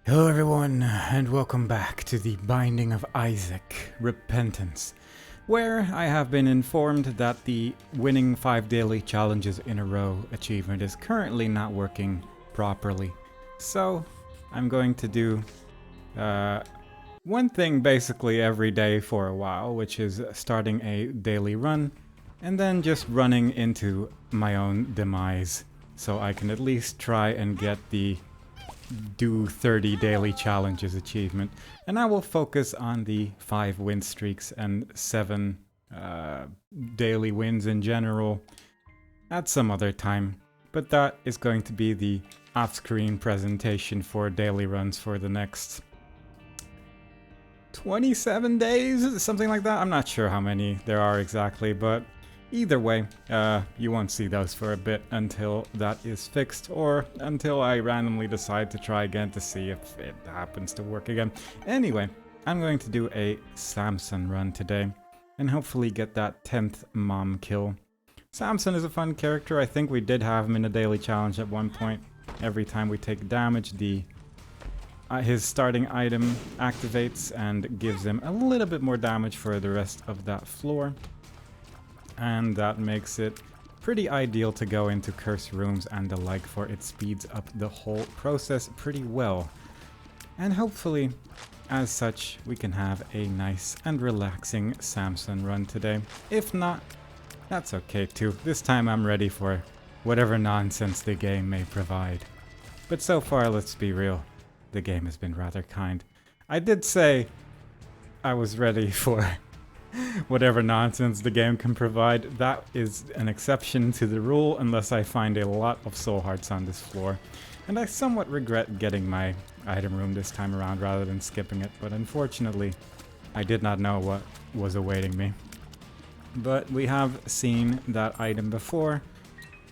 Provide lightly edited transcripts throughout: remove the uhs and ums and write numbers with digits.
Hello everyone, and welcome back to the Binding of Isaac, Repentance, where I have been informed that the winning 5 daily challenges in a row achievement is currently not working properly. So, I'm going to do one thing basically every day for a while, which is starting a daily run, and then just running into my own demise, so I can at least try and get the do 30 daily challenges achievement, and I will focus on the 5 win streaks and 7 daily wins in general at some other time. But that is going to be the off-screen presentation for daily runs for the next 27 days, something like that. I'm not sure how many there are exactly, but either way, you won't see those for a bit until that is fixed, or until I randomly decide to try again to see if it happens to work again. Anyway, I'm going to do a Samson run today, and hopefully get that 10th mom kill. Samson is a fun character. I think we did have him in a daily challenge at one point. Every time we take damage, his starting item activates and gives him a little bit more damage for the rest of that floor. And that makes it pretty ideal to go into curse rooms and the like, for it speeds up the whole process pretty well. And hopefully, as such, we can have a nice and relaxing Samson run today. If not, that's okay too. This time I'm ready for whatever nonsense the game may provide. But so far, let's be real, the game has been rather kind. I did say I was ready for whatever nonsense the game can provide. That is an exception to the rule unless I find a lot of soul hearts on this floor. And I somewhat regret getting my item room this time around rather than skipping it, but unfortunately I did not know what was awaiting me. But we have seen that item before,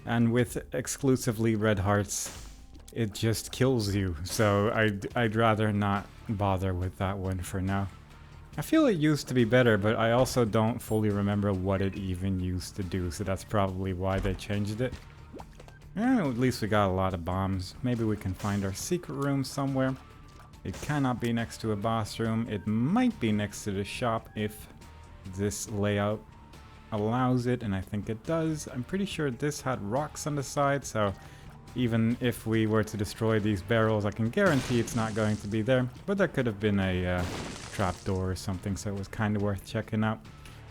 and with exclusively red hearts it just kills you, so I'd rather not bother with that one for now. I feel it used to be better, but I also don't fully remember what it even used to do, so that's probably why they changed it. At least we got a lot of bombs. Maybe we can find our secret room somewhere. It cannot be next to a boss room. It might be next to the shop if this layout allows it, and I think it does. I'm pretty sure this had rocks on the side, so even if we were to destroy these barrels, I can guarantee it's not going to be there. But there could have been a trapdoor or something, so it was kind of worth checking out.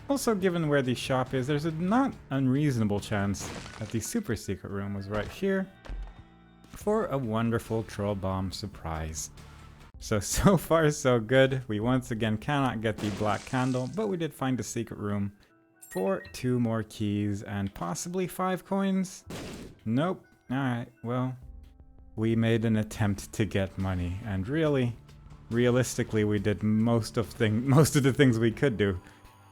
Also, given where the shop is, there's a not unreasonable chance that the super secret room was right here for a wonderful troll bomb surprise. So far so good. We once again cannot get the black candle, but we did find the secret room for 2 more keys and possibly 5 coins. Nope. Alright, well, we made an attempt to get money, and realistically, we did most of the things we could do,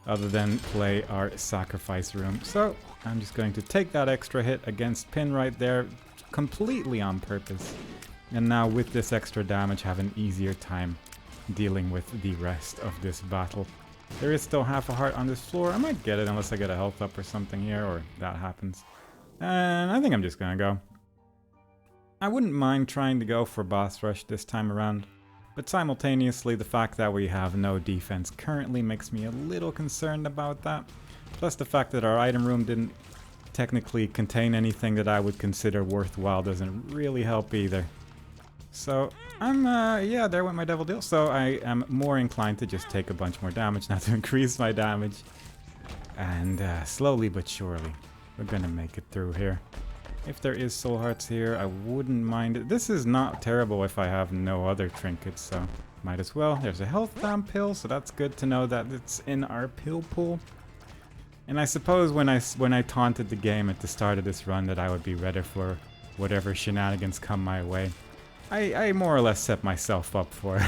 other than play our sacrifice room. So, I'm just going to take that extra hit against Pin right there, completely on purpose, and now with this extra damage have an easier time dealing with the rest of this battle. There is still half a heart on this floor. I might get it unless I get a health up or something here, or that happens. And I think I'm just gonna go. I wouldn't mind trying to go for boss rush this time around, but simultaneously the fact that we have no defense currently makes me a little concerned about that. Plus the fact that our item room didn't technically contain anything that I would consider worthwhile doesn't really help either. So yeah, there went my devil deal. So I am more inclined to just take a bunch more damage, not to increase my damage. And slowly but surely, we're gonna make it through here. If there is soul hearts here, I wouldn't mind it. This is not terrible if I have no other trinkets, so might as well. There's a health down pill, so that's good to know that it's in our pill pool. And I suppose when I taunted the game at the start of this run that I would be ready for whatever shenanigans come my way, I more or less set myself up for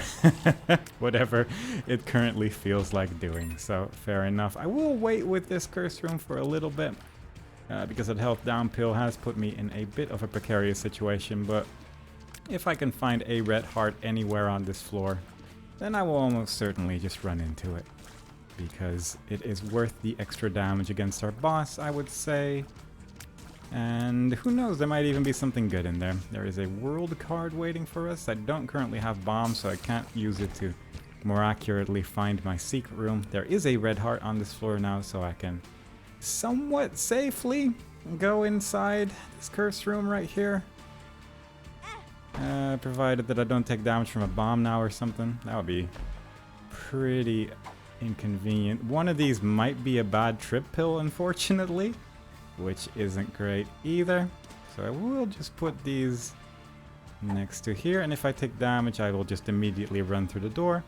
whatever it currently feels like doing. So fair enough. I will wait with this curse room for a little bit. Because that health down pill has put me in a bit of a precarious situation, but if I can find a red heart anywhere on this floor, then I will almost certainly just run into it. Because it is worth the extra damage against our boss, I would say. And who knows, there might even be something good in there. There is a world card waiting for us. I don't currently have bombs, so I can't use it to more accurately find my secret room. There is a red heart on this floor now, so I can somewhat safely go inside this cursed room right here. Provided that I don't take damage from a bomb now or something. That would be pretty inconvenient. One of these might be a bad trip pill, unfortunately, which isn't great either. So I will just put these next to here, and if I take damage, I will just immediately run through the door.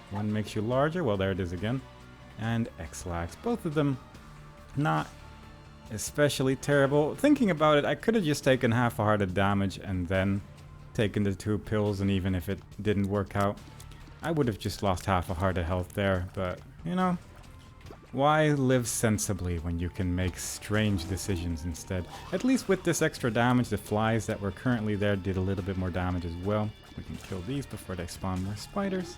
One makes you larger. Well, there it is again. And X-Lax. Both of them not especially terrible. Thinking about it, I could have just taken half a heart of damage and then taken the 2 pills, and even if it didn't work out, I would have just lost half a heart of health there. But, you know, why live sensibly when you can make strange decisions instead? At least with this extra damage, the flies that were currently there did a little bit more damage as well. We can kill these before they spawn more spiders.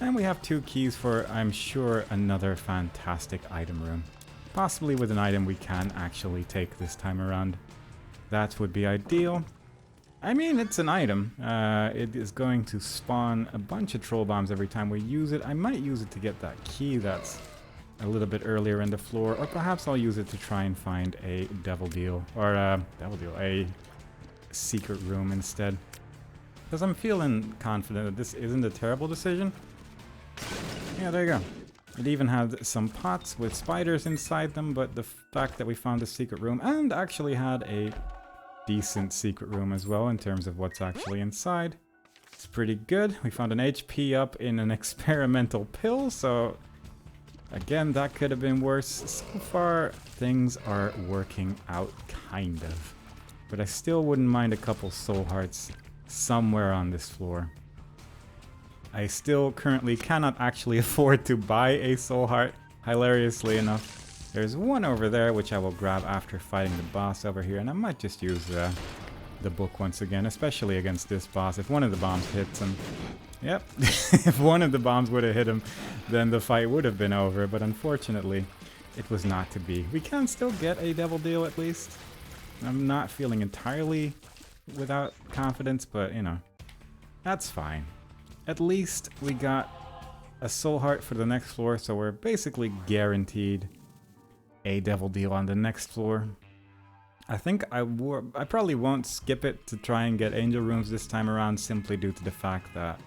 And we have 2 keys for, I'm sure, another fantastic item room. Possibly with an item we can actually take this time around. That would be ideal. I mean, it's an item. It is going to spawn a bunch of troll bombs every time we use it. I might use it to get that key that's a little bit earlier in the floor, or perhaps I'll use it to try and find a devil deal, or a secret room instead. Because I'm feeling confident that this isn't a terrible decision. Yeah, there you go. It even had some pots with spiders inside them, but the fact that we found a secret room and actually had a decent secret room as well in terms of what's actually inside, it's pretty good. We found an HP up in an experimental pill, so again, that could have been worse. So far, things are working out, kind of. But I still wouldn't mind a couple soul hearts somewhere on this floor. I still currently cannot actually afford to buy a soul heart, hilariously enough. There's one over there, which I will grab after fighting the boss over here, and I might just use the book once again, especially against this boss. If one of the bombs hits him, yep, if one of the bombs would have hit him, then the fight would have been over, but unfortunately, it was not to be. We can still get a devil deal at least. I'm not feeling entirely without confidence, but, you know, that's fine. At least we got a soul heart for the next floor, so we're basically guaranteed a devil deal on the next floor. I think I probably won't skip it to try and get angel rooms this time around, simply due to the fact that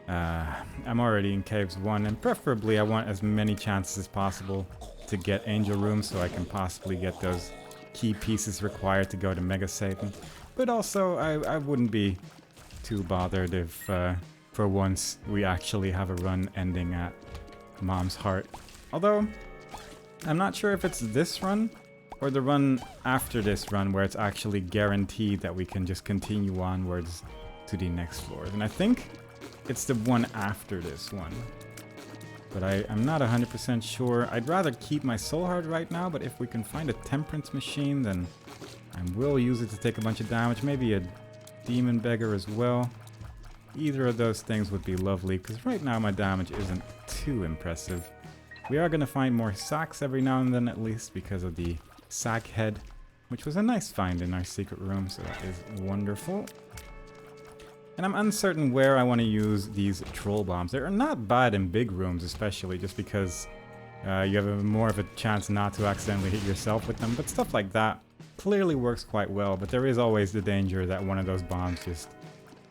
I'm already in Caves 1, and preferably I want as many chances as possible to get angel rooms so I can possibly get those key pieces required to go to Mega Satan. But also, I wouldn't be too bothered if for once we actually have a run ending at Mom's Heart. Although, I'm not sure if it's this run or the run after this run where it's actually guaranteed that we can just continue onwards to the next floors. And I think it's the one after this one. But I'm not 100% sure. I'd rather keep my soul heart right now, but if we can find a temperance machine, then I will use it to take a bunch of damage. Maybe a demon beggar as well. Either of those things would be lovely, because right now my damage isn't too impressive. We are going to find more sacks every now and then at least, because of the sack head, which was a nice find in our secret room, so that is wonderful. And I'm uncertain where I want to use these troll bombs. They're not bad in big rooms, especially, just because you have more of a chance not to accidentally hit yourself with them. But stuff like that clearly works quite well, but there is always the danger that one of those bombs just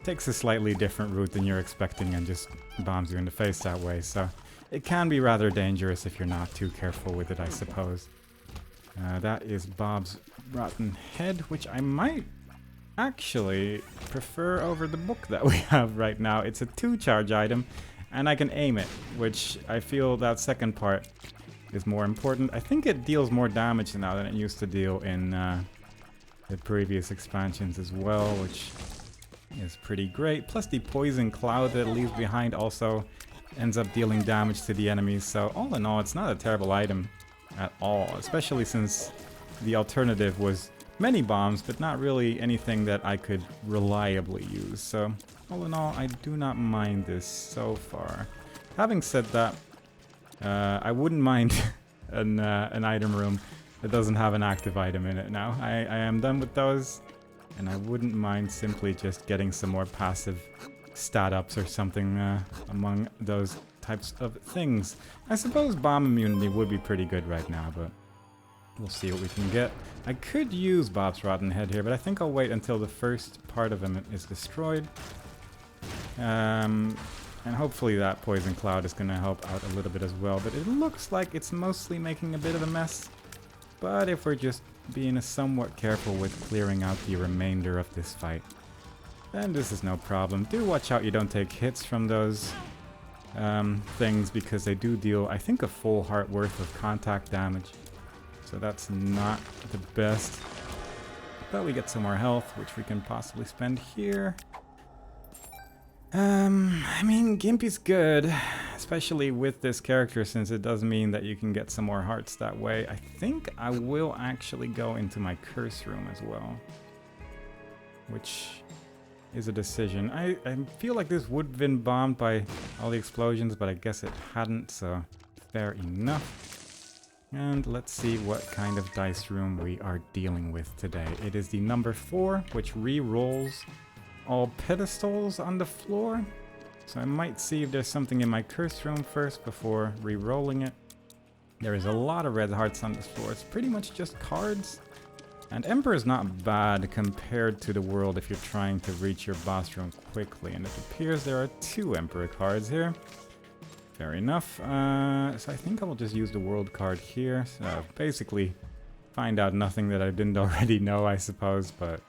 takes a slightly different route than you're expecting and just bombs you in the face that way. So it can be rather dangerous if you're not too careful with it, I suppose. That is Bob's Rotten Head, which I might actually prefer over the book that we have right now. It's a 2-charge item, and I can aim it, which I feel that second part is more important. I think it deals more damage now than it used to deal in the previous expansions as well, which is pretty great. Plus the poison cloud that it leaves behind also ends up dealing damage to the enemies. So all in all, it's not a terrible item at all, especially since the alternative was many bombs, but not really anything that I could reliably use. So all in all, I do not mind this so far. Having said that, I wouldn't mind an item room It doesn't have an active item in it now. I am done with those, and I wouldn't mind simply just getting some more passive stat ups or something among those types of things. I suppose bomb immunity would be pretty good right now, but we'll see what we can get. I could use Bob's Rotten Head here, but I think I'll wait until the first part of him is destroyed. And hopefully that Poison Cloud is going to help out a little bit as well. But it looks like it's mostly making a bit of a mess. But if we're just being somewhat careful with clearing out the remainder of this fight, then this is no problem. Do watch out you don't take hits from those things, because they do deal, I think, a full heart worth of contact damage. So that's not the best. But we get some more health, which we can possibly spend here. I mean, Gimpy's good, especially with this character, since it does mean that you can get some more hearts that way. I think I will actually go into my curse room as well, which is a decision. I feel like this would have been bombed by all the explosions, but I guess it hadn't, so fair enough. And let's see what kind of dice room we are dealing with today. It is the number 4, which re-rolls all pedestals on the floor. So I might see if there's something in my curse room first before re-rolling it. There is a lot of red hearts on this floor. It's pretty much just cards. And Emperor is not bad compared to the world if you're trying to reach your boss room quickly. And it appears there are 2 Emperor cards here. Fair enough. So I think I will just use the world card here. So basically find out nothing that I didn't already know, I suppose, but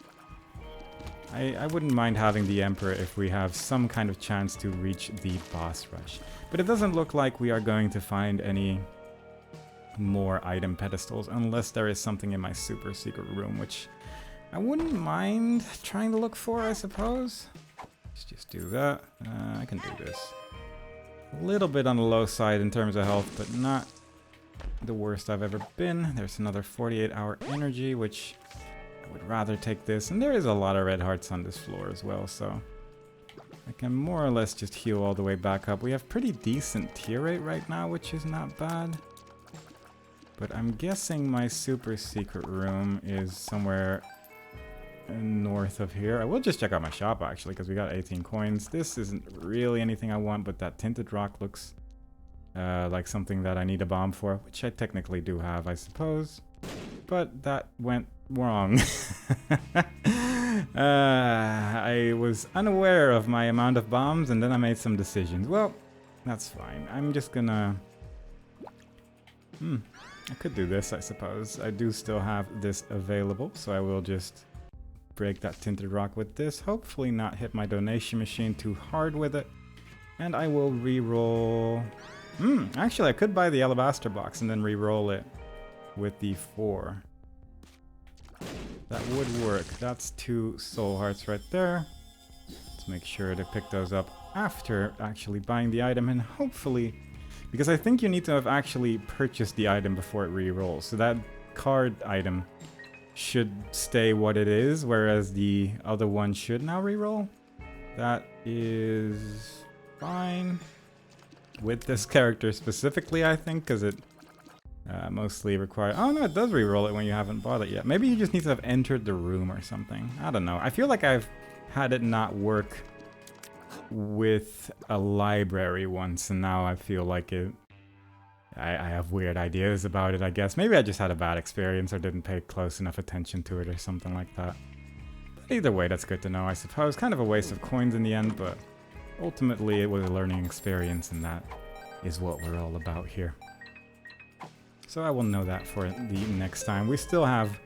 I wouldn't mind having the Emperor if we have some kind of chance to reach the boss rush. But it doesn't look like we are going to find any more item pedestals unless there is something in my super secret room, which I wouldn't mind trying to look for, I suppose. Let's just do that. I can do this. A little bit on the low side in terms of health, but not the worst I've ever been. There's another 48-hour energy, which I would rather take this, and there is a lot of red hearts on this floor as well, so I can more or less just heal all the way back up. We have pretty decent tear rate right now, which is not bad. But I'm guessing my super secret room is somewhere north of here. I will just check out my shop, actually, because we got 18 coins. This isn't really anything I want, but that tinted rock looks like something that I need a bomb for, which I technically do have, I suppose. But that went wrong. I was unaware of my amount of bombs, and then I made some decisions. Well, that's fine. I'm just gonna... I could do this, I suppose. I do still have this available, so I will just break that tinted rock with this. Hopefully not hit my donation machine too hard with it. And I will re-roll... actually, I could buy the alabaster box and then re-roll it with the 4. That would work. That's 2 soul hearts right there. Let's make sure to pick those up after actually buying the item, and hopefully, because I think you need to have actually purchased the item before it re-rolls. So that card item should stay what it is, whereas the other one should now re-roll. That is fine with this character specifically, I think, because it mostly require... Oh no, it does re-roll it when you haven't bought it yet. Maybe you just need to have entered the room or something. I don't know. I feel like I've had it not work with a library once, and now I feel like it... I have weird ideas about it, I guess. Maybe I just had a bad experience or didn't pay close enough attention to it or something like that. But either way, that's good to know, I suppose. Kind of a waste of coins in the end, but ultimately it was a learning experience, and that is what we're all about here. So I will know that for the next time. We still have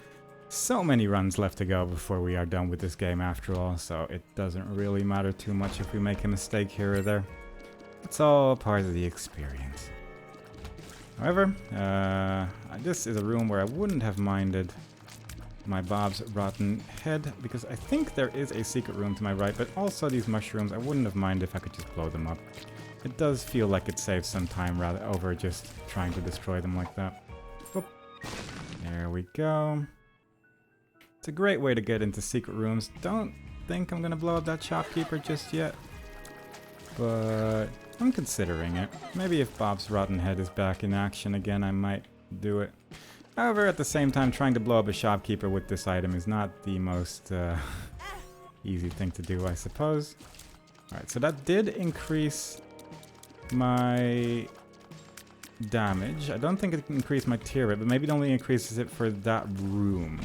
so many runs left to go before we are done with this game after all, so it doesn't really matter too much if we make a mistake here or there. It's all part of the experience. However, this is a room where I wouldn't have minded my Bob's Rotten Head, because I think there is a secret room to my right, but also these mushrooms, I wouldn't have minded if I could just blow them up. It does feel like it saves some time rather over just trying to destroy them like that. Oop. There we go. It's a great way to get into secret rooms. Don't think I'm gonna blow up that shopkeeper just yet, but I'm considering it. Maybe if Bob's Rotten Head is back in action again, I might do it. However, at the same time, trying to blow up a shopkeeper with this item is not the most easy thing to do, I suppose. Alright, so that did increase my damage. I don't think it increased my tier rate, but maybe it only increases it for that room.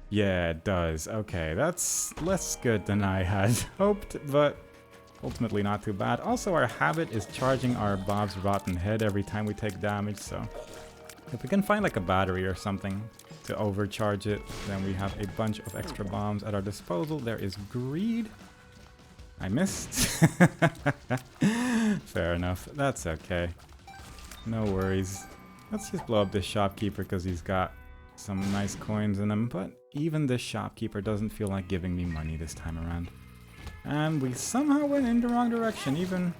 Yeah, it does. Okay, that's less good than I had hoped, but ultimately not too bad. Also, our habit is charging our Bob's Rotten Head every time we take damage, so if we can find like a battery or something to overcharge it, then we have a bunch of extra bombs at our disposal. There is greed. I missed. Fair enough. That's okay. No worries. Let's just blow up this shopkeeper because he's got some nice coins in him, but even this shopkeeper doesn't feel like giving me money this time around. And we somehow went in the wrong direction, even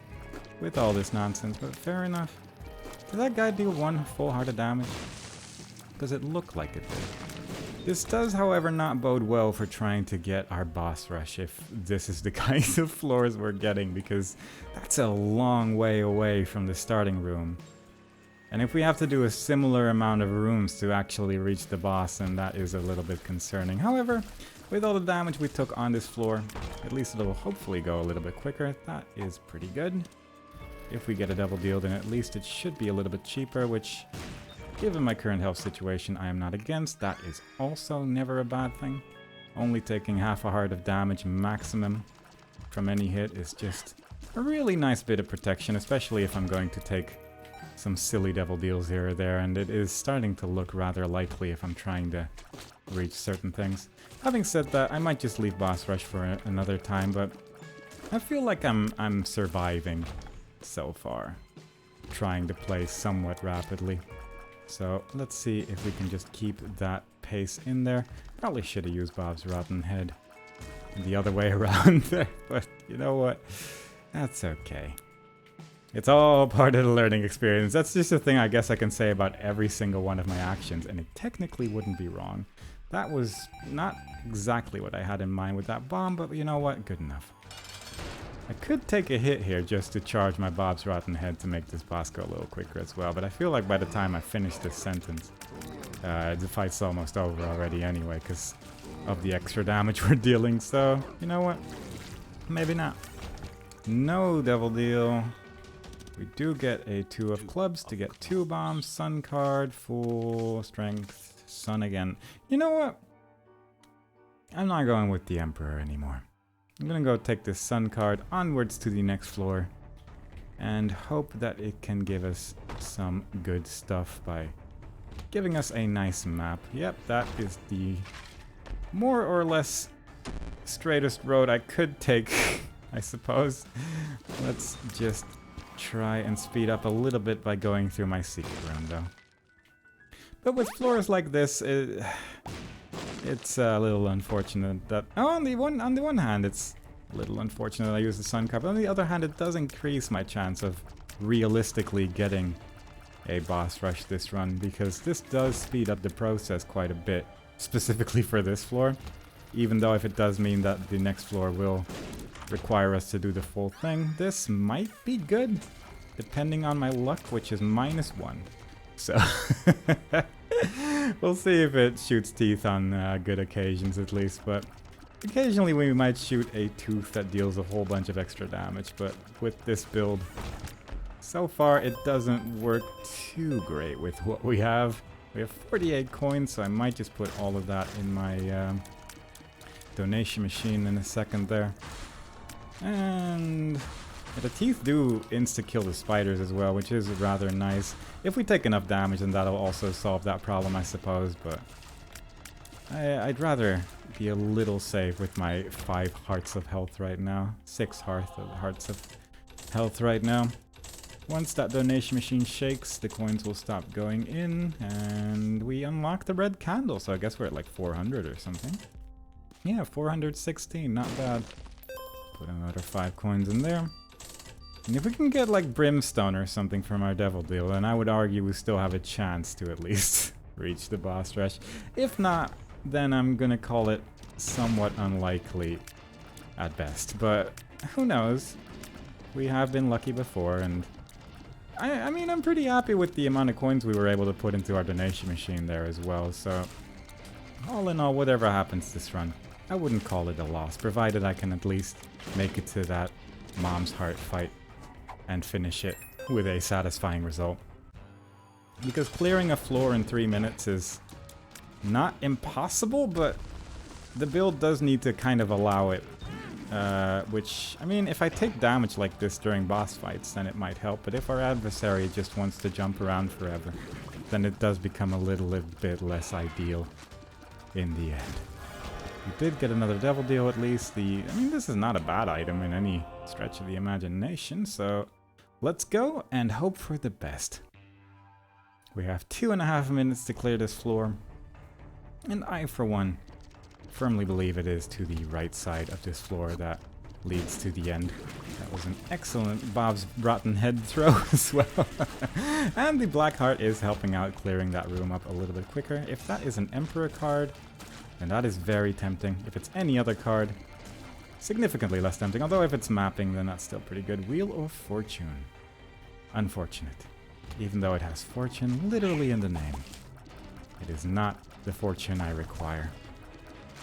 with all this nonsense, but fair enough. Did that guy deal 1 full heart of damage? Because it looked like it did. This does, however, not bode well for trying to get our boss rush if this is the kind of floors we're getting, because that's a long way away from the starting room. And if we have to do a similar amount of rooms to actually reach the boss, then that is a little bit concerning. However, with all the damage we took on this floor, at least it'll hopefully go a little bit quicker. That is pretty good. If we get a double deal, then at least it should be a little bit cheaper, which, given my current health situation, I am not against. That is also never a bad thing. Only taking half a heart of damage maximum from any hit is just a really nice bit of protection, especially if I'm going to take some silly devil deals here or there, and it is starting to look rather likely if I'm trying to reach certain things. Having said that, I might just leave boss rush for another time, but I feel like I'm surviving so far, trying to play somewhat rapidly. So let's see if we can just keep that pace in there. Probably should have used Bob's Rotten Head the other way around there, but you know what? That's okay. It's all part of the learning experience. That's just a thing I guess I can say about every single one of my actions, and it technically wouldn't be wrong. That was not exactly what I had in mind with that bomb, but you know what? Good enough. I could take a hit here just to charge my Bob's Rotten Head to make this boss go a little quicker as well, but I feel like by the time I finish this sentence, the fight's almost over already anyway, because of the extra damage we're dealing, so you know what? Maybe not. No devil deal. We do get a 2 of clubs to get 2 bombs, sun card, full strength, sun again. You know what? I'm not going with the Emperor anymore. I'm gonna go take this sun card onwards to the next floor and hope that it can give us some good stuff by giving us a nice map. Yep, that is the more or less straightest road I could take, I suppose. Let's just try and speed up a little bit by going through my secret room, though. But with floors like this, it's a little unfortunate that... Oh, on the one hand, it's a little unfortunate I use the sun card, but on the other hand, it does increase my chance of realistically getting a boss rush this run, because this does speed up the process quite a bit, specifically for this floor, even though if it does mean that the next floor will require us to do the full thing. This might be good, depending on my luck, which is -1. So, we'll see if it shoots teeth on good occasions at least, but occasionally we might shoot a tooth that deals a whole bunch of extra damage, but with this build, so far it doesn't work too great with what we have. We have 48 coins, so I might just put all of that in my donation machine in a second there. And the teeth do insta-kill the spiders as well, which is rather nice. If we take enough damage, then that'll also solve that problem, I suppose, but I'd rather be a little safe with my 5 hearts of health right now. 6 hearts of health right now. Once that donation machine shakes, the coins will stop going in, and we unlock the red candle, so I guess we're at like 400 or something. Yeah, 416, not bad. Put another 5 coins in there. And if we can get like brimstone or something from our devil deal, then I would argue we still have a chance to at least reach the boss rush. If not, then I'm gonna call it somewhat unlikely at best. But who knows? We have been lucky before, and I mean, I'm pretty happy with the amount of coins we were able to put into our donation machine there as well, so all in all, whatever happens this run, I wouldn't call it a loss, provided I can at least make it to that Mom's Heart fight and finish it with a satisfying result. Because clearing a floor in 3 minutes is not impossible, but the build does need to kind of allow it. Which, I mean, if I take damage like this during boss fights, then it might help. But if our adversary just wants to jump around forever, then it does become a little bit less ideal in the end. We did get another devil deal at least. I mean, this is not a bad item in any stretch of the imagination, so let's go and hope for the best. We have 2.5 minutes to clear this floor, and I, for one, firmly believe it is to the right side of this floor that leads to the end. That was an excellent Bob's Rotten Head throw as well. And the Black Heart is helping out, clearing that room up a little bit quicker. If that is an Emperor card, then that is very tempting. If it's any other card, significantly less tempting. Although if it's mapping, then that's still pretty good. Wheel of Fortune. Unfortunate. Even though it has fortune literally in the name. It is not the fortune I require.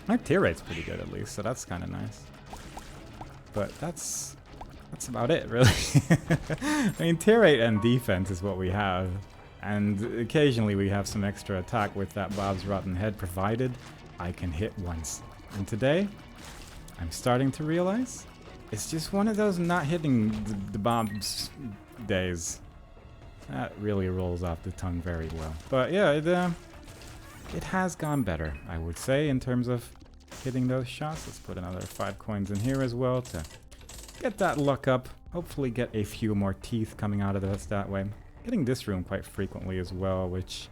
My tier rate's pretty good at least, so that's kind of nice. But that's about it, really. I mean, tier rate and defense is what we have. And occasionally we have some extra attack with that Bob's Rotten Head, provided I can hit once. And today, I'm starting to realize it's just one of those not hitting the Bob's days. That really rolls off the tongue very well. But yeah, it has gone better, I would say, in terms of hitting those shots. Let's put another 5 coins in here as well to get that luck up. Hopefully get a few more teeth coming out of us that way. Getting this room quite frequently as well, which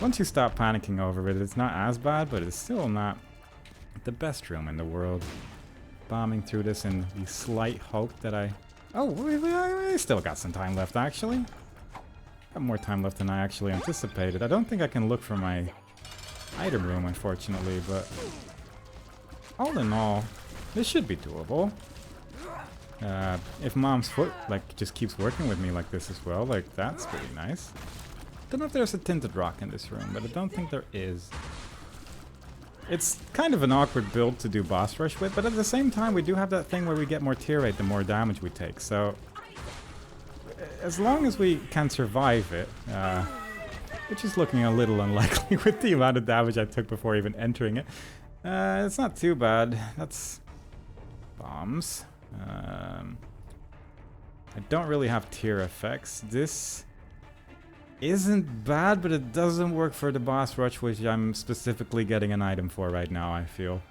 once you stop panicking over it, it's not as bad, but it's still not the best room in the world. Bombing through this in the slight hope that Oh, we still got some time left, actually. Got more time left than I actually anticipated. I don't think I can look for my item room, unfortunately, but all in all, this should be doable. If Mom's foot, like, just keeps working with me like this as well, like, that's pretty nice. Don't know if there's a tinted rock in this room, but I don't think there is. It's kind of an awkward build to do boss rush with, but at the same time, we do have that thing where we get more tier rate the more damage we take, so as long as we can survive it, which is looking a little unlikely with the amount of damage I took before even entering it, it's not too bad. That's bombs. I don't really have tier effects. This isn't bad, but it doesn't work for the boss rush, which I'm specifically getting an item for right now, I feel.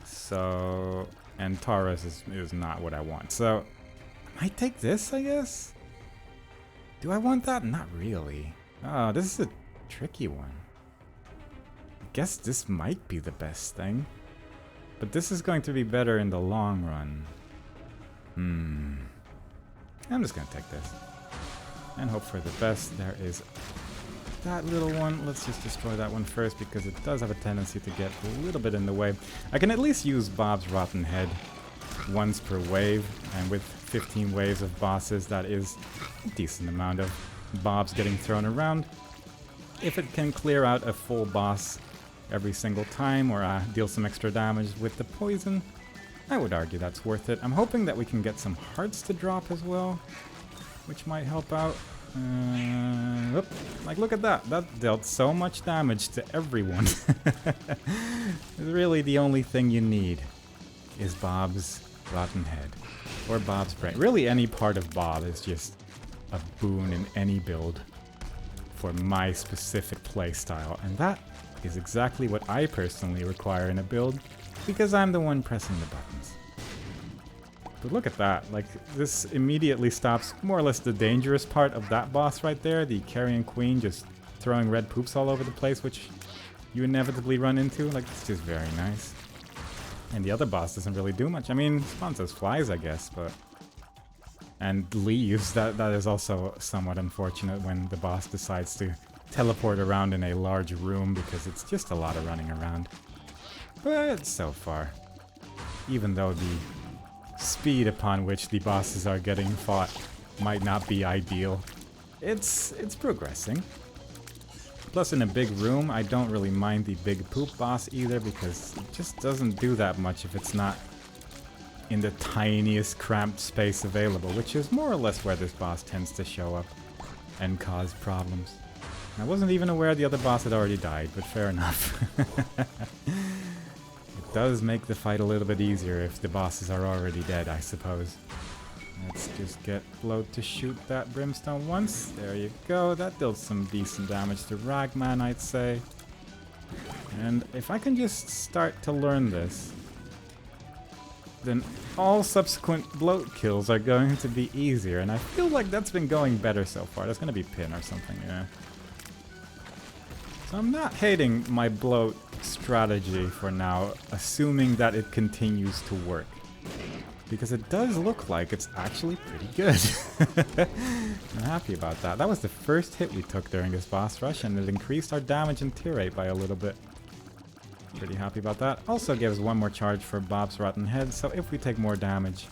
So, and Taurus is not what I want. So, I take this, I guess? Do I want that? Not really. Oh, this is a tricky one. I guess this might be the best thing. But this is going to be better in the long run. I'm just gonna take this. And hope for the best. There is that little one. Let's just destroy that one first, because it does have a tendency to get a little bit in the way. I can at least use Bob's Rotten Head once per wave, and with 15 waves of bosses, that is a decent amount of Bobs getting thrown around. If it can clear out a full boss every single time, or deal some extra damage with the poison, I would argue that's worth it. I'm hoping that we can get some hearts to drop as well, which might help out. Like, look at that. That dealt so much damage to everyone. Really, the only thing you need is Bob's Rotten Head. Or Bob's Brain. Really, any part of Bob is just a boon in any build for my specific playstyle. And that is exactly what I personally require in a build, because I'm the one pressing the buttons. But look at that. Like, this immediately stops more or less the dangerous part of that boss right there. The Carrion Queen just throwing red poops all over the place, which you inevitably run into. Like, it's just very nice. And the other boss doesn't really do much. I mean, spawns as flies, I guess, but... and leaves. That is also somewhat unfortunate when the boss decides to teleport around in a large room, because it's just a lot of running around. But so far, even though the speed upon which the bosses are getting fought might not be ideal. It's progressing. Plus, in a big room, I don't really mind the big poop boss either, because it just doesn't do that much if it's not in the tiniest cramped space available, which is more or less where this boss tends to show up and cause problems. I wasn't even aware the other boss had already died, but fair enough. It does make the fight a little bit easier if the bosses are already dead, I suppose. Let's just get Bloat to shoot that brimstone once. There you go. That dealt some decent damage to Ragman, I'd say. And if I can just start to learn this, then all subsequent Bloat kills are going to be easier. And I feel like that's been going better so far. That's going to be Pin or something, yeah. So I'm not hating my Bloat strategy for now, assuming that it continues to work. Because it does look like it's actually pretty good. I'm happy about that. That was the first hit we took during this boss rush, and it increased our damage and tear rate by a little bit. Pretty happy about that. Also gives one more charge for Bob's Rotten Head, so if we take more damage,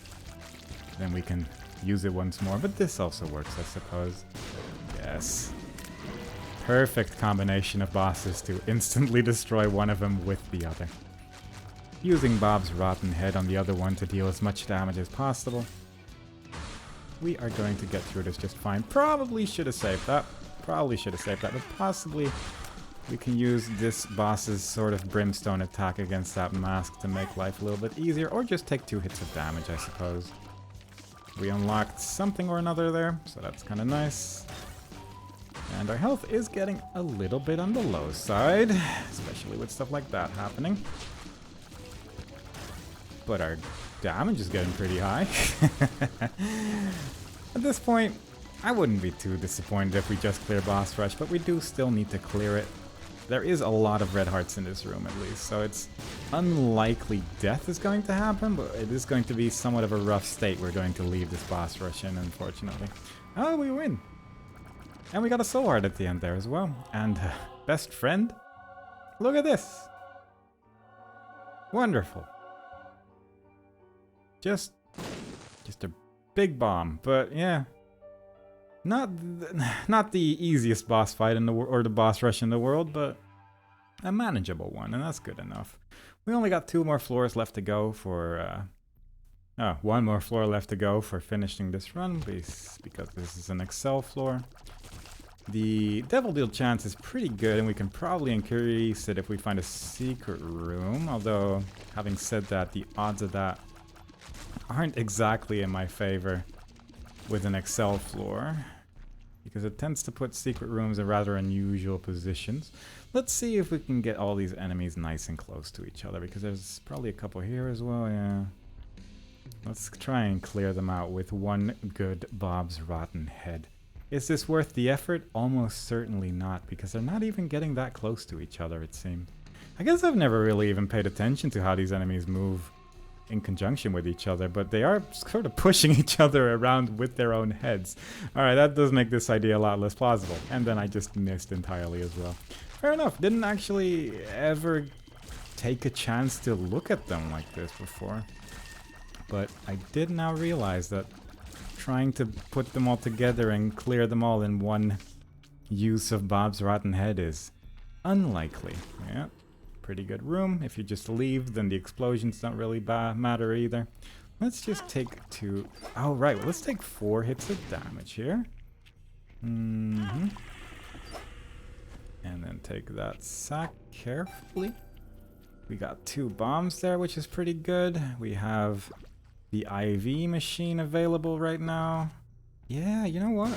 then we can use it once more. But this also works, I suppose. Yes. Perfect combination of bosses to instantly destroy one of them with the other. Using Bob's Rotten Head on the other one to deal as much damage as possible. We are going to get through this just fine. Probably should have saved that. But possibly we can use this boss's sort of brimstone attack against that mask to make life a little bit easier, or just take 2 hits of damage, I suppose. We unlocked something or another there, so that's kind of nice. And our health is getting a little bit on the low side, especially with stuff like that happening. But our damage is getting pretty high. At this point, I wouldn't be too disappointed if we just clear boss rush, but we do still need to clear it. There is a lot of red hearts in this room at least, so it's unlikely death is going to happen, but it is going to be somewhat of a rough state we're going to leave this boss rush in, unfortunately. Oh, we win! And we got a soul heart at the end there as well. And best friend? Look at this! Wonderful. Just a big bomb, but yeah, not the easiest boss fight in the or the boss rush in the world, but a manageable one, and that's good enough. We only got 2 more floors left to go for 1 more floor left to go for finishing this run, because this is an Excel floor. The Devil Deal chance is pretty good, and we can probably increase it if we find a secret room, although having said that, the odds of that aren't exactly in my favor with an Excel floor, because it tends to put secret rooms in rather unusual positions. Let's see if we can get all these enemies nice and close to each other, because there's probably a couple here as well, yeah. Let's try and clear them out with 1 good Bob's Rotten Head. Is this worth the effort? Almost certainly not, because they're not even getting that close to each other, it seems. I guess I've never really even paid attention to how these enemies move in conjunction with each other, but they are sort of pushing each other around with their own heads. Alright, that does make this idea a lot less plausible. And then I just missed entirely as well. Fair enough, didn't actually ever take a chance to look at them like this before. But I did now realize that trying to put them all together and clear them all in one use of Bob's Rotten Head is unlikely. Yeah. Pretty good room. If you just leave, then the explosions don't really matter either. Let's just take 2. Oh, right. Well, let's take 4 hits of damage here. And then take that sack carefully. We got 2 bombs there, which is pretty good. We have the IV machine available right now. Yeah, you know what?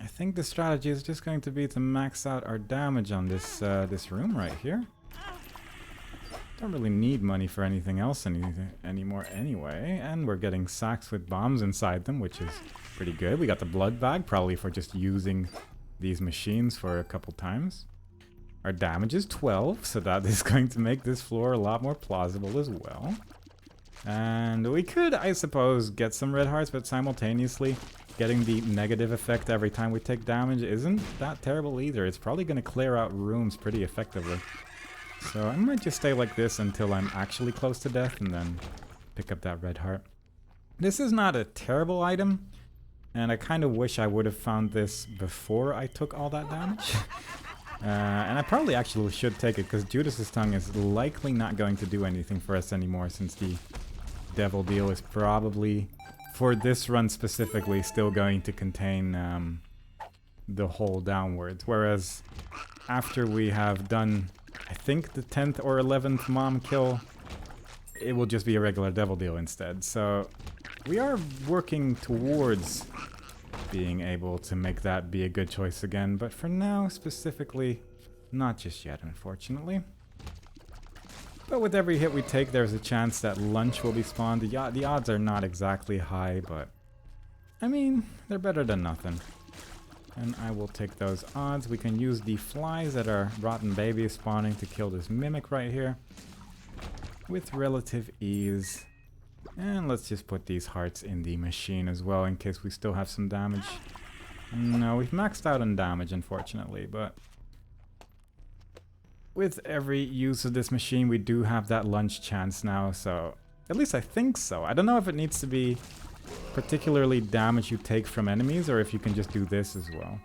I think the strategy is just going to be to max out our damage on this this room right here. Don't really need money for anything else anymore anyway, and we're getting sacks with bombs inside them, which is pretty good. We got the blood bag, probably for just using these machines for a couple times. Our damage is 12, so that is going to make this floor a lot more plausible as well. And we could, I suppose, get some red hearts, but simultaneously getting the negative effect every time we take damage isn't that terrible either. It's probably going to clear out rooms pretty effectively. So I might just stay like this until I'm actually close to death and then pick up that red heart. This is not a terrible item, And I kind of wish I would have found this before I took all that damage. And I probably actually should take it, because Judas's Tongue is likely not going to do anything for us anymore, since the Devil Deal is probably, for this run specifically, still going to contain the hole downwards. Whereas after we have done, I think, the 10th or 11th mom kill, it will just be a regular Devil Deal instead. So we are working towards being able to make that be a good choice again, but for now, specifically, not just yet, unfortunately. But with every hit we take, there's a chance that lunch will be spawned. The odds are not exactly high, but I mean, they're better than nothing. And I will take those odds. We can use the flies that are rotten babies spawning to kill this mimic right here with relative ease. And let's just put these hearts in the machine as well, in case we still have some damage. No, we've maxed out on damage, unfortunately, but with every use of this machine, we do have that lunch chance now, so at least I think so. I don't know if it needs to be particularly damage you take from enemies, or if you can just do this as well.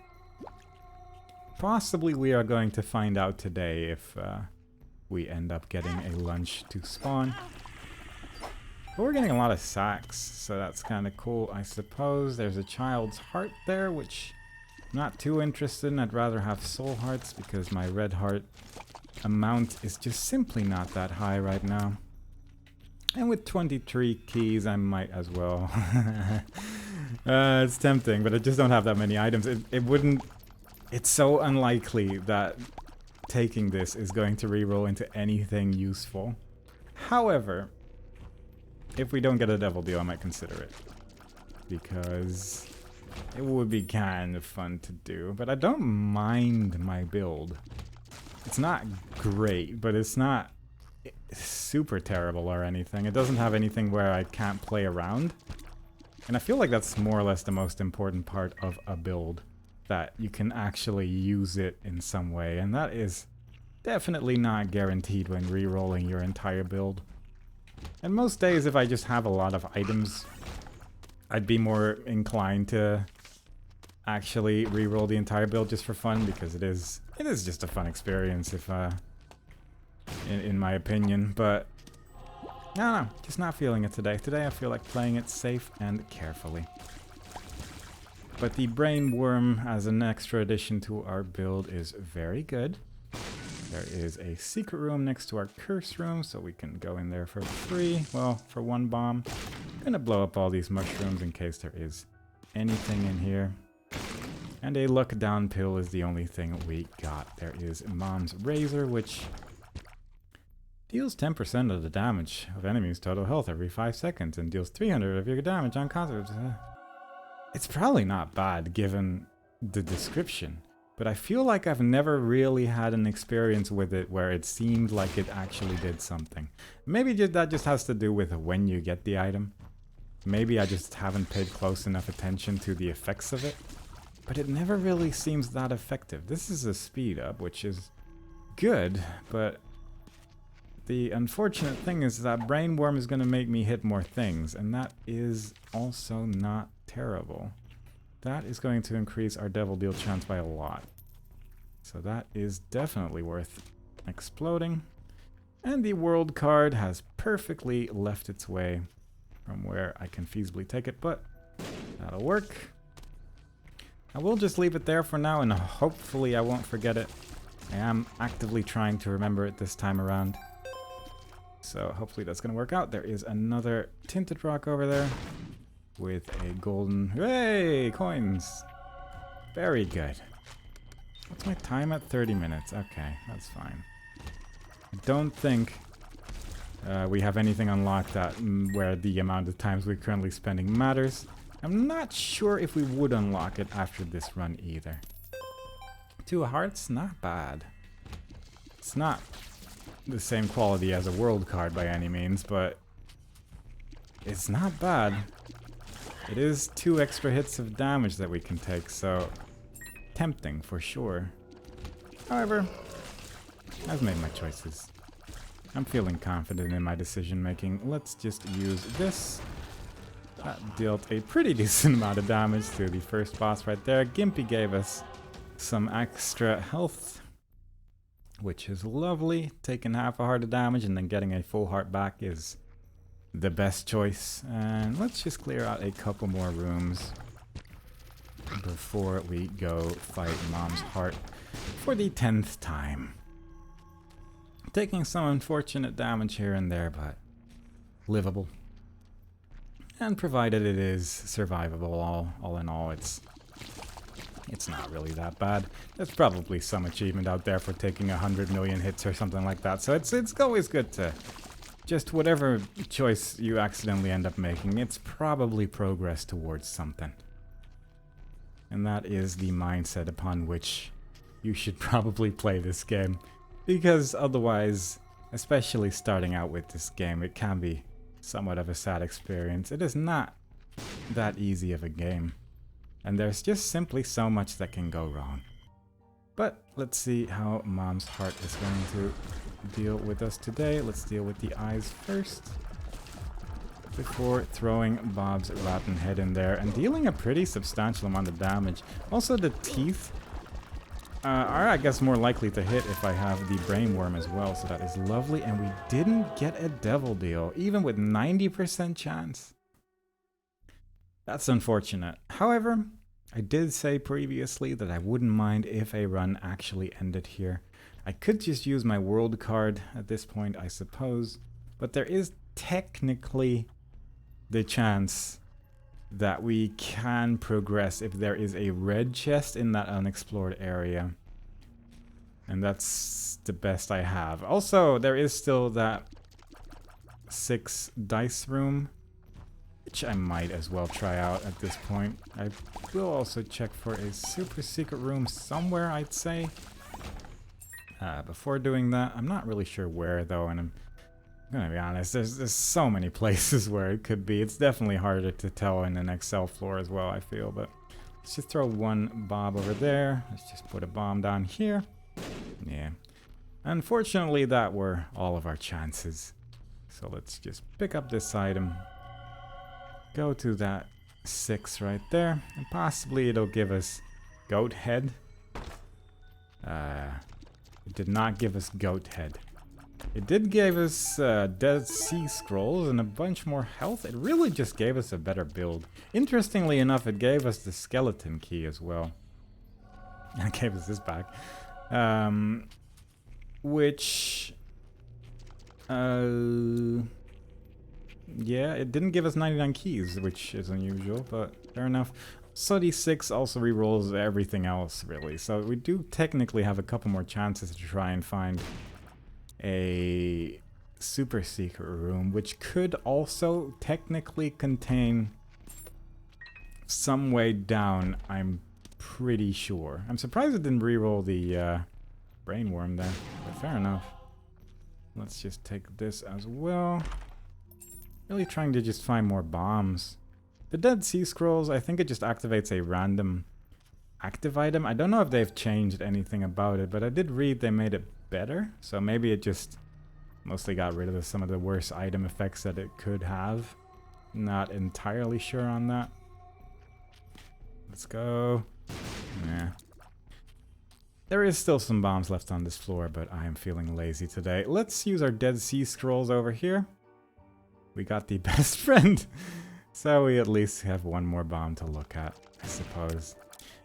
Possibly we are going to find out today if we end up getting a lunch to spawn. But we're getting a lot of sacks, so that's kind of cool, I suppose. There's a child's heart there, which I'm not too interested in. I'd rather have soul hearts, because my red heart amount is just simply not that high right now. And with 23 keys, I might as well. It's tempting, but I just don't have that many items. It wouldn't... It's so unlikely that taking this is going to reroll into anything useful. However, if we don't get a Devil Deal, I might consider it, because it would be kind of fun to do. But I don't mind my build. It's not great, but it's not super terrible or anything. It doesn't have anything where I can't play around. And I feel like that's more or less the most important part of a build, that you can actually use it in some way. And that is definitely not guaranteed when re-rolling your entire build. And most days, if I just have a lot of items, I'd be more inclined to actually re-roll the entire build just for fun, because it is just a fun experience, if in my opinion. But I don't know, just not feeling it today. Today I feel like playing it safe and carefully. But the brain worm as an extra addition to our build is very good. There is a secret room next to our curse room, so we can go in there for free. Well, for one bomb. I'm gonna blow up all these mushrooms in case there is anything in here. And a luck down pill is the only thing we got. There is Mom's Razor, which deals 10% of the damage of enemies' total health every 5 seconds, and deals 300 of your damage on contact. It's probably not bad given the description. But I feel like I've never really had an experience with it where it seemed like it actually did something. Maybe that just has to do with when you get the item. Maybe I just haven't paid close enough attention to the effects of it. But it never really seems that effective. This is a speed up, which is good, but the unfortunate thing is that Brain Worm is going to make me hit more things, and that is also not terrible. That is going to increase our Devil Deal chance by a lot. So that is definitely worth exploding. And the world card has perfectly left its way from where I can feasibly take it, but that'll work. I will just leave it there for now, and hopefully I won't forget it. I am actively trying to remember it this time around. So hopefully that's going to work out. There is another tinted rock over there with a golden... Hey! Coins! Very good. What's my time at? 30 minutes. Okay, that's fine. I don't think we have anything unlocked that where the amount of times we're currently spending matters. I'm not sure if we would unlock it after this run either. 2 hearts? Not bad. It's not the same quality as a world card by any means, but it's not bad. It is 2 extra hits of damage that we can take, so tempting for sure. However, I've made my choices. I'm feeling confident in my decision making. Let's just use this. That dealt a pretty decent amount of damage to the first boss right there. Gimpy gave us some extra health, which is lovely. Taking half a heart of damage and then getting a full heart back is the best choice. And let's just clear out a couple more rooms before we go fight Mom's Heart for the 10th time. Taking some unfortunate damage here and there, but livable. And provided it is survivable, all in all, it's not really that bad. There's probably some achievement out there for taking 100 million hits or something like that. So it's always good to just whatever choice you accidentally end up making, it's probably progress towards something. And that is the mindset upon which you should probably play this game. Because otherwise, especially starting out with this game, it can be somewhat of a sad experience. It is not that easy of a game. And there's just simply so much that can go wrong. But let's see how Mom's Heart is going to deal with us today. Let's deal with the eyes first, before throwing Bob's rotten head in there and dealing a pretty substantial amount of damage. Also, the teeth are, I guess, more likely to hit if I have the brain worm as well, so that is lovely. And we didn't get a devil deal, even with 90% chance. That's unfortunate. However, I did say previously that I wouldn't mind if a run actually ended here. I could just use my world card at this point, I suppose, but there is technically the chance that we can progress if there is a red chest in that unexplored area. And that's the best I have. Also, there is still that 6 dice room, which I might as well try out at this point. I will also check for a super secret room somewhere, I'd say. Before doing that, I'm not really sure where though, and I'm gonna be honest, there's so many places where it could be. It's definitely harder to tell in an Excel floor as well, I feel, but let's just throw one Bob over there. Let's just put a bomb down here. Yeah. Unfortunately, that were all of our chances. So let's just pick up this item. Go to that 6 right there, and possibly it'll give us goat head. It did not give us goat head. It did give us Dead Sea Scrolls and a bunch more health. It really just gave us a better build. Interestingly enough, it gave us the skeleton key as well. And it gave us this back. Which... yeah, it didn't give us 99 keys, which is unusual, but fair enough. So D6 also rerolls everything else, really. So we do technically have a couple more chances to try and find a super secret room, which could also technically contain some way down, I'm pretty sure. I'm surprised it didn't reroll the brain worm there, but fair enough. Let's just take this as well. Really trying to just find more bombs. The Dead Sea Scrolls, I think it just activates a random active item. I don't know if they've changed anything about it, but I did read they made it better. So maybe it just mostly got rid of some of the worst item effects that it could have. Not entirely sure on that. Let's go. Nah. There is still some bombs left on this floor, but I am feeling lazy today. Let's use our Dead Sea Scrolls over here. We got the best friend. So we at least have one more bomb to look at, I suppose.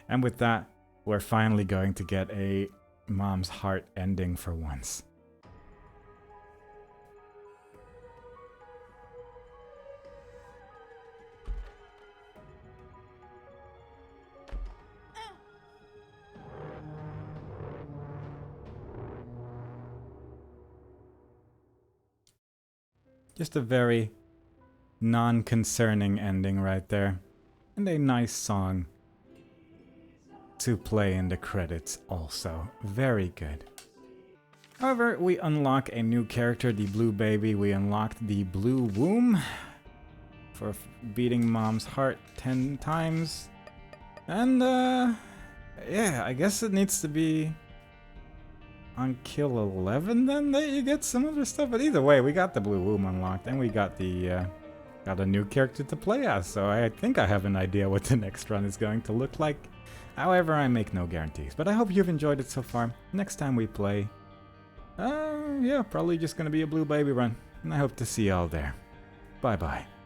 And with that, we're finally going to get a Mom's Heart ending for once. Just a very non-concerning ending right there. And a nice song to play in the credits also. Very good. However, we unlock a new character, the Blue Baby. We unlocked the Blue Womb for beating Mom's Heart 10 times. And, yeah, I guess it needs to be on kill 11 then that you get some other stuff. But either way, we got the Blue Womb unlocked and we got the got a new character to play as, so I think I have an idea what the next run is going to look like. However, I make no guarantees, but I hope you've enjoyed it so far. Next time we play, yeah, probably just gonna be a blue baby run, and I hope to see y'all there. Bye bye.